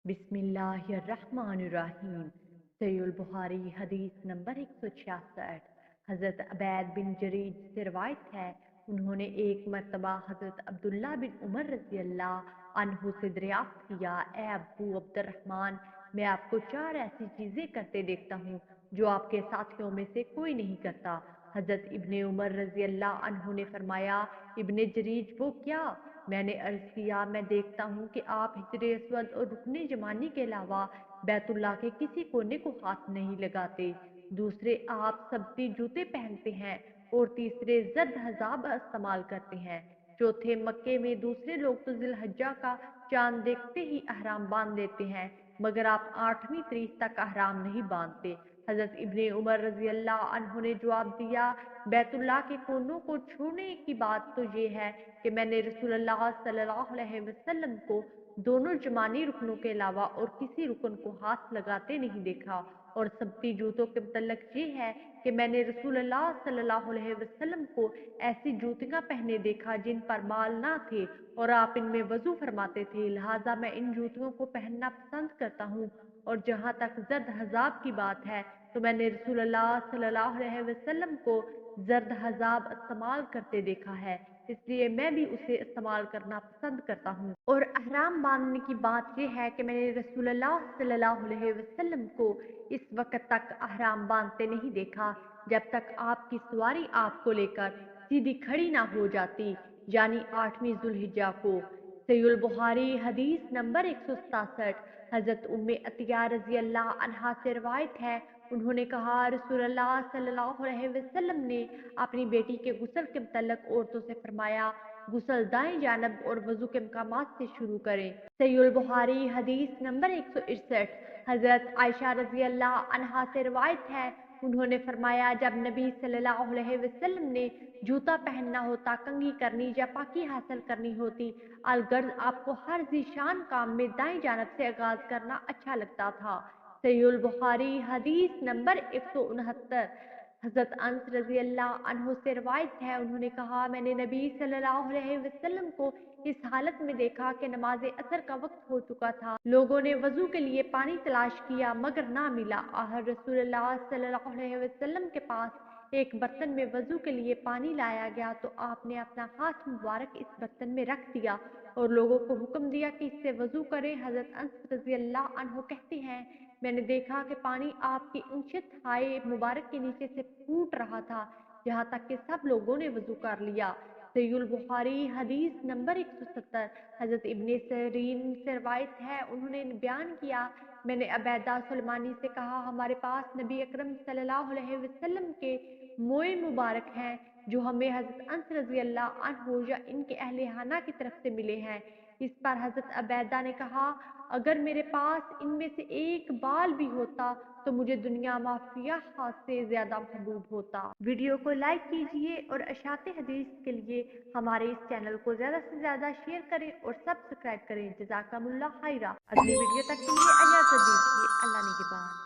बिस्मिल्लाहिर्रहमानिर्रहीम। सहीह बुखारी हदीस नंबर 166। हज़रत अबैद बिन जरीज से रवायत है, उन्होंने एक मरतबा हज़रत अब्दुल्ला बिन उमर रज़ी अल्लाह अन्हु से दरियाफ्त किया, ए अबू अब्दुर्रहमान, मैं आपको 4 ऐसी चीज़ें करते देखता हूँ जो आपके साथियों में से कोई नहीं करता। हज़रत इब्ने उमर रज़ी अल्लाह अन्हु ने फरमाया, इब्ने जरीज वो क्या? मैंने अर्ज किया, मैं देखता हूँ कि आप हिजरे अस्वद और रुकने जमानी के अलावा बैतुल्लाह के किसी कोने को हाथ नहीं लगाते। दूसरे, आप सब्ती जूते पहनते हैं। और तीसरे, जर्द हजाब इस्तेमाल करते हैं। चौथे, मक्के में दूसरे लोग तो जिलहज्जा का चांद देखते ही अहराम बांध लेते हैं, मगर आप 8वीं तरीक तक अहराम नहीं बांधते। हजरत इब्ने उमर रजी अल्लाह अन्हु ने जवाब दिया, बैतुल्लाह के कोनों को छूने की बात तो ये है कि मैंने रसूलुल्लाह सल्लल्लाहु अलैहि वसल्लम को दोनों जमानी रुकनों के अलावा और किसी रुकन को हाथ लगाते नहीं देखा। और सबती जूतों के मुतल्लक ये है कि मैंने रसूलुल्लाह सल्लल्लाहु अलैहि वसल्लम को ऐसी जूतियां पहने देखा जिन पर बाल ना थे और आप इनमें वजू फरमाते थे, लिहाजा मैं इन जूतियों को पहनना पसंद करता हूँ। और जहाँ तक जर्द हजाब की बात है तो मैंने रसूलुल्लाह सल्लल्लाहु अलैहि वसल्लम को जर्द हजाब इस्तेमाल करते देखा है, इसलिए मैं भी उसे इस्तेमाल करना पसंद करता हूँ। और अहराम बांधने की बात यह है कि मैंने रसूलुल्लाह सल्लल्लाहु अलैहि वसल्लम को इस वक्त तक अहराम बांधते नहीं देखा जब तक आपकी सवारी आपको लेकर सीधी खड़ी ना हो जाती, यानी 8वीं जुल्हिज्जा को। सहीह बुखारी हदीस नंबर 167। हजरत उम्मे अतिया रजी अल्लाह अन्हा से रवायत है, उन्होंने कहा, रसूलुल्लाह सल्लल्लाहु अलैहि वसल्लम ने अपनी बेटी के गुस्ल के मुतल्लक औरतों से फरमाया, गुस्ल दाएं जानब और वजू के मकामात से शुरू करें। सहीह बुखारी हदीस नंबर 161। हजरत आयशा रजी अल्लाह अन्हा से रवायत है, उन्होंने फरमाया, जब नबी सल्लल्लाहु अलैहि वसल्लम ने जूता पहनना होता, कंघी करनी या पाकी हासिल करनी होती, अलगर्ज आपको हर जीशान काम में दाएं जानब से आगाज करना अच्छा लगता था। सहीह बुखारी हदीस नंबर 169। हजरत अनस रजी अल्लाह अन्हु से रवायत है, उन्होंने कहा, मैंने नबी सल्लल्लाहु अलैहि वसल्लम को इस हालत में देखा कि नमाज असर का वक्त हो चुका था। लोगों ने वजू के लिए पानी तलाश किया मगर ना मिला। आहर रसूलुल्लाह सल्लल्लाहु अलैहि वसल्लम के पास एक बर्तन में वजू के लिए पानी लाया गया तो आपने अपना हाथ मुबारक इस बर्तन में रख दिया और लोगों को हुक्म दिया कि इससे वजू करें। हजरत अनस रजी अल्लाह अन्हु कहते हैं, मैंने देखा कि पानी आपकी ऊंचे थाए मुबारक के नीचे से फूट रहा था, यहाँ तक कि सब लोगों ने वजू कर लिया। सहीह बुखारी हदीस नंबर 170। हजरत इब्ने सरीन से रवायत है, उन्होंने बयान किया, मैंने अबैदा सुलेमानी से कहा, हमारे पास नबी अकरम सल्लल्लाहु अलैहि वसल्लम के मोए मुबारक हैं जो हमें हजरत अनस रजी अल्लाह अन्हु या इनके अहले हाना की तरफ से मिले हैं। इस पर हजरत अबैदा ने कहा, अगर मेरे पास इनमें से एक बाल भी होता तो मुझे दुनिया माफिया हाथ से ज्यादा महबूब होता। वीडियो को लाइक कीजिए और अशाते हदीस के लिए हमारे इस चैनल को ज्यादा से ज्यादा शेयर करें और सब्सक्राइब करें। जज़ाकमुल्लाह खैरा। अगली वीडियो तक के लिए इजाजत दीजिए। अल्लाह निगहबान।